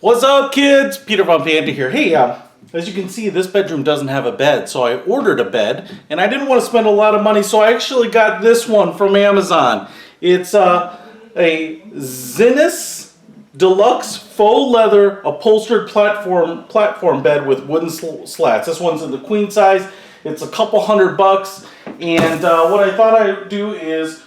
What's up, kids? Peter from Panda here. Hey, as you can see, this bedroom doesn't have a bed, so I ordered a bed, and I didn't want to spend a lot of money, so I actually got this one from Amazon. It's a Zinus Deluxe Faux leather upholstered platform bed with wooden slats. This one's in the queen size. It's a couple $100, and what I thought I'd do is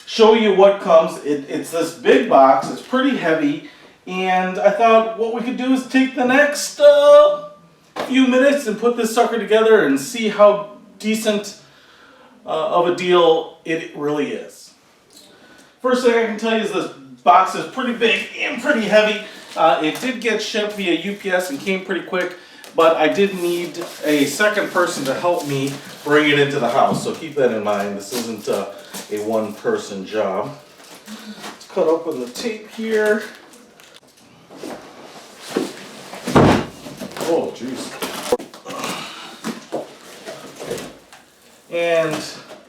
show you what comes. It's this big box. It's pretty heavy. And I thought what we could do is take the next few minutes and put this sucker together and see how decent of a deal it really is. First thing I can tell you is this box is pretty big and pretty heavy. It did get shipped via UPS and came pretty quick, but I did need a second person to help me bring it into the house. So keep that in mind. This isn't a one-person job. Let's cut open the tape here. Oh, jeez. And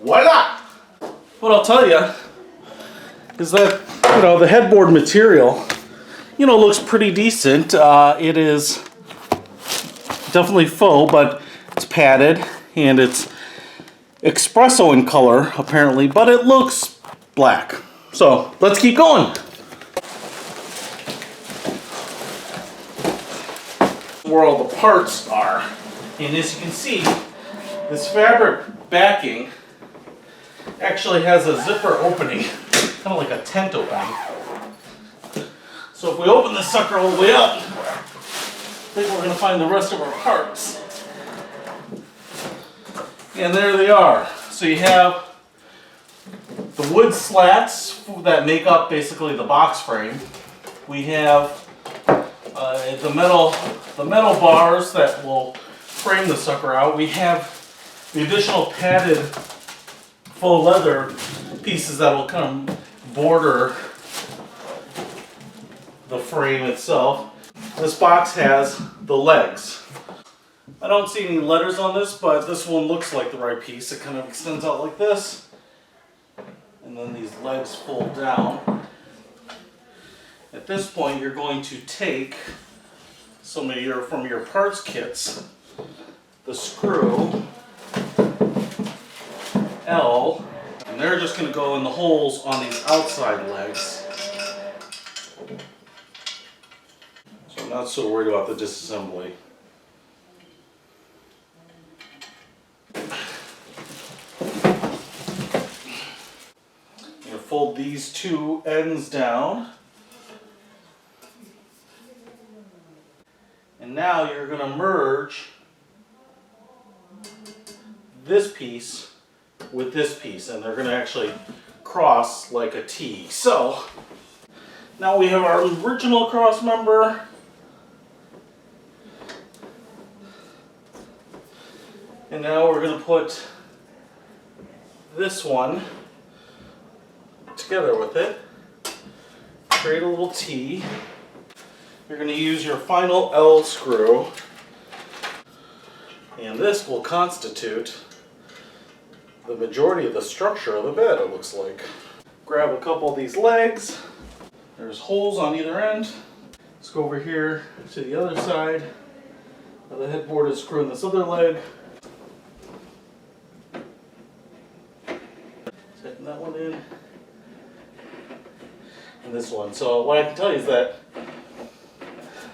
voila! What I'll tell you is that, the headboard material, looks pretty decent. It is definitely faux, but it's padded and it's espresso in color, apparently, but it looks black. So let's keep going. Where all the parts are, and as you can see, this fabric backing actually has a zipper opening, kind of like a tent opening. So if we open this sucker all the way up, I think we're going to find the rest of our parts. And there they are. So you have the wood slats that make up basically the box frame. We have the metal bars that will frame the sucker out. We have the additional padded faux leather pieces that will kind of border the frame itself. This box has the legs. I don't see any letters on this, but this one looks like the right piece. It kind of extends out like this, and then these legs fold down. At this point, you're going to take some of from your parts kits, the screw L, and they're just going to go in the holes on these outside legs. So I'm not so worried about the disassembly. I'm going to fold these two ends down. And now you're going to merge this piece with this piece, and they're going to actually cross like a T. So now we have our original cross member. And now we're going to put this one together with it, create a little T. You're going to use your final L screw, and this will constitute the majority of the structure of the bed, it looks like. Grab a couple of these legs. There's holes on either end. Let's go over here to the other side of the headboard and screw in this other leg. Setting that one in. And this one. So what I can tell you is that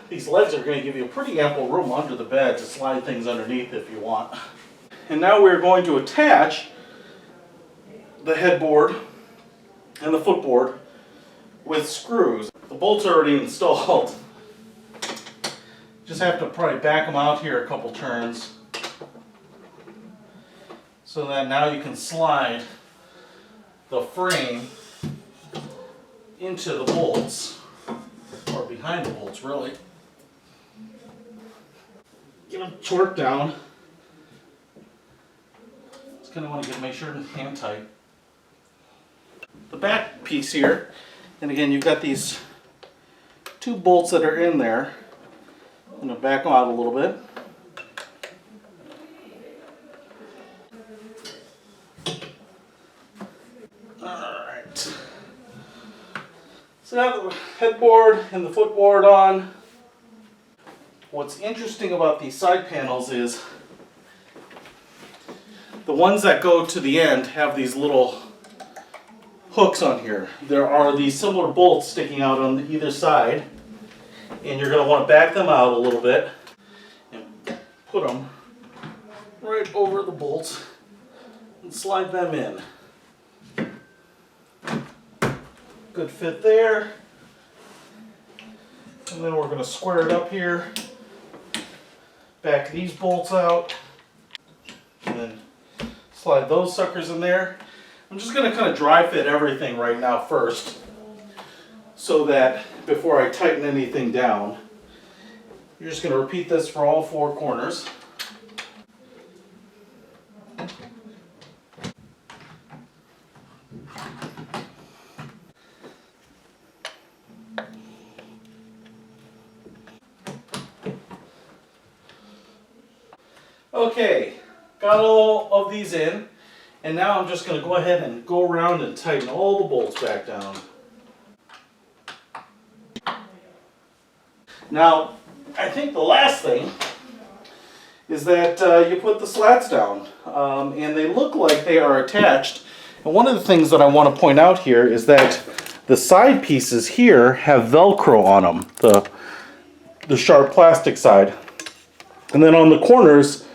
these legs are going to give you a pretty ample room under the bed to slide things underneath if you want. And now we're going to attach the headboard and the footboard with screws. The bolts are already installed. Just have to probably back them out here a couple turns so that now you can slide the frame into the bolts, or behind the bolts really. Get them torqued down. Just kind of want to make sure it's hand tight. The back piece here, and again you've got these two bolts that are in there. I'm going to back them out a little bit. Alright. So now the headboard and the footboard on. what's interesting about these side panels is the ones that go to the end have these little hooks on here. There are these similar bolts sticking out on either side, and you're going to want to back them out a little bit and put them right over the bolts and slide them in. Good fit there. And then we're going to square it up here, back these bolts out, and then slide those suckers in there. I'm just going to kind of dry fit everything right now first, so that before I tighten anything down. You're just going to repeat this for all four corners. Okay, got all of these in, and now I'm just going to go ahead and go around and tighten all the bolts back down. Now, I think the last thing is that you put the slats down, and they look like they are attached. And one of the things that I want to point out here is that the side pieces here have Velcro on them, the sharp plastic side. And then on the corners,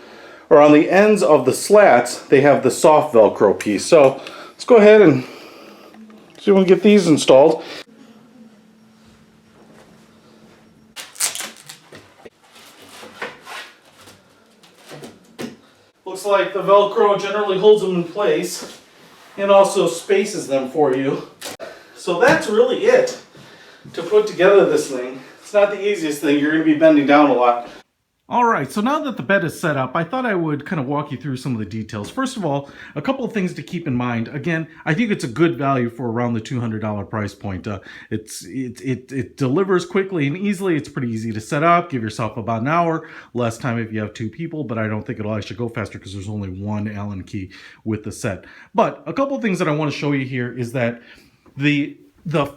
or on the ends of the slats, they have the soft Velcro piece. So let's go ahead and see if we can get these installed. Looks like the Velcro generally holds them in place and also spaces them for you. So that's really it to put together this thing. It's not the easiest thing. You're going to be bending down a lot. Alright, so now that the bed is set up, I thought I would kind of walk you through some of the details. First of all, a couple of things to keep in mind. Again, I think it's a good value for around the $200 price point. It delivers quickly and easily. It's pretty easy to set up. Give yourself about an hour, less time if you have two people, but I don't think it'll actually go faster because there's only one Allen key with the set. But a couple of things that I want to show you here is that the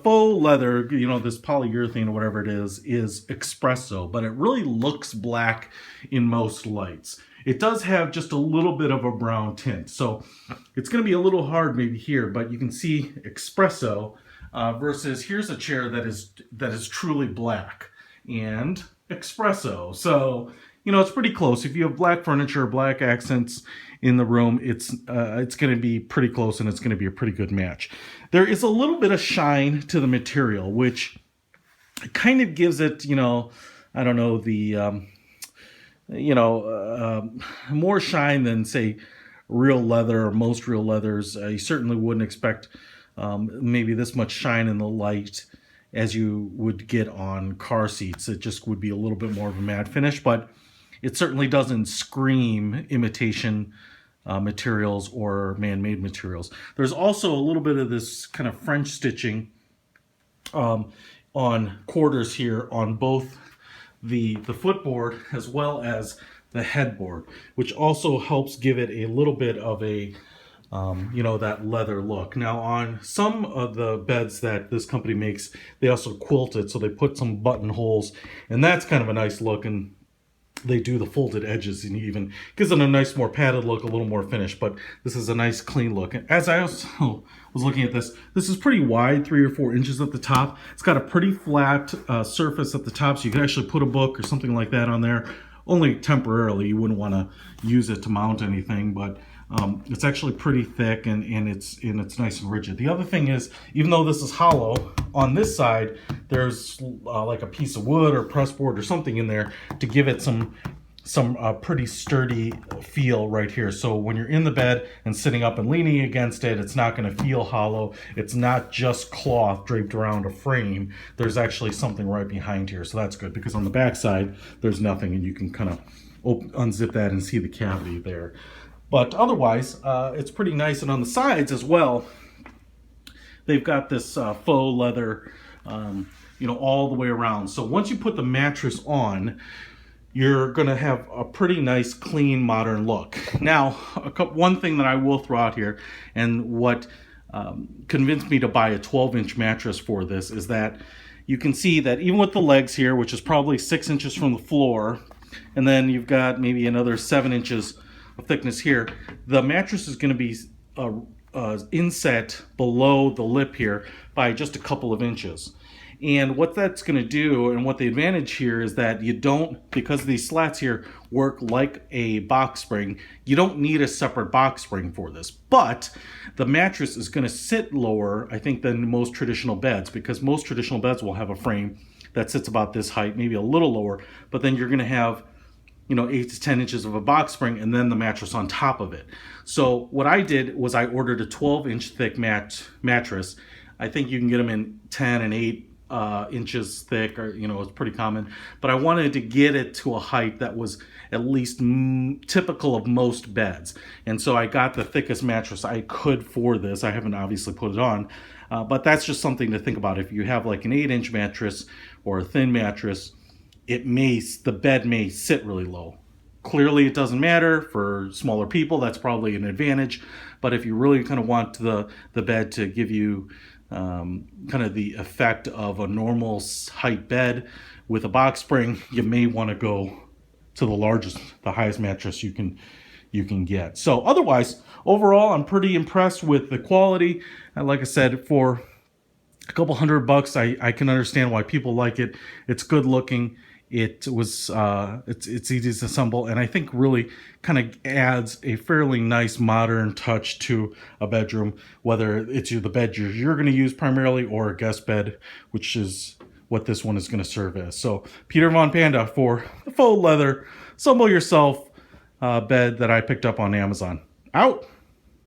faux leather, you know, this polyurethane or whatever it is espresso, but it really looks black in most lights. It does have just a little bit of a brown tint, so it's going to be a little hard maybe here, but you can see espresso versus here's a chair that is truly black and espresso. So, you know, it's pretty close. If you have black furniture, black accents in the room, it's going to be pretty close, and it's going to be a pretty good match. There is a little bit of shine to the material, which kind of gives it, you know, I don't know, the, more shine than, say, real leather or most real leathers. You certainly wouldn't expect maybe this much shine in the light as you would get on car seats. It just would be a little bit more of a matte finish, but it certainly doesn't scream imitation materials or man-made materials. There's also a little bit of this kind of French stitching on quarters here on both the footboard as well as the headboard, which also helps give it a little bit of a that leather look. Now, on some of the beds that this company makes, they also quilt it, so they put some buttonholes, and that's kind of a nice look, and they do the folded edges and even gives it a nice more padded look, a little more finished, but this is a nice clean look. And as I also was looking at this is pretty wide, 3 or 4 inches at the top. It's got a pretty flat surface at the top, so you can actually put a book or something like that on there, only temporarily. You wouldn't want to use it to mount anything, but it's actually pretty thick and it's nice and rigid. The other thing is, even though this is hollow, on this side there's like a piece of wood or pressboard or something in there to give it some pretty sturdy feel right here. So when you're in the bed and sitting up and leaning against it, it's not going to feel hollow. It's not just cloth draped around a frame. There's actually something right behind here, so that's good, because on the back side there's nothing, and you can kind of unzip that and see the cavity there. But otherwise, it's pretty nice. And on the sides as well, they've got this faux leather, all the way around. So once you put the mattress on, you're going to have a pretty nice, clean, modern look. Now, one thing that I will throw out here, and what convinced me to buy a 12-inch mattress for this, is that, you can see that even with the legs here, which is probably 6 inches from the floor, and then you've got maybe another 7 inches of thickness here, the mattress is going to be inset below the lip here by just a couple of inches. And what that's going to do, and what the advantage here is that you don't, because these slats here work like a box spring, you don't need a separate box spring for this. But the mattress is going to sit lower, I think, than most traditional beds, because most traditional beds will have a frame that sits about this height, maybe a little lower, but then you're going to have 8 to 10 inches of a box spring and then the mattress on top of it. So what I did was I ordered a 12-inch thick mattress. I think you can get them in 10 and 8 inches thick, or it's pretty common, but I wanted to get it to a height that was at least typical of most beds, and so I got the thickest mattress I could for this. I haven't obviously put it on, but that's just something to think about. If you have like an 8-inch mattress or a thin mattress, the bed may sit really low. Clearly it doesn't matter for smaller people, that's probably an advantage, but if you really kind of want the bed to give you kind of the effect of a normal height bed with a box spring, you may want to go to the highest mattress you can get. So otherwise, overall, I'm pretty impressed with the quality. And like I said, for a couple $100, I can understand why people like it. It's good looking. It's easy to assemble, and I think really kind of adds a fairly nice modern touch to a bedroom, whether it's the bed you're going to use primarily or a guest bed, which is what this one is going to serve as. So Peter Von Panda for the faux leather assemble yourself bed that I picked up on Amazon. Out.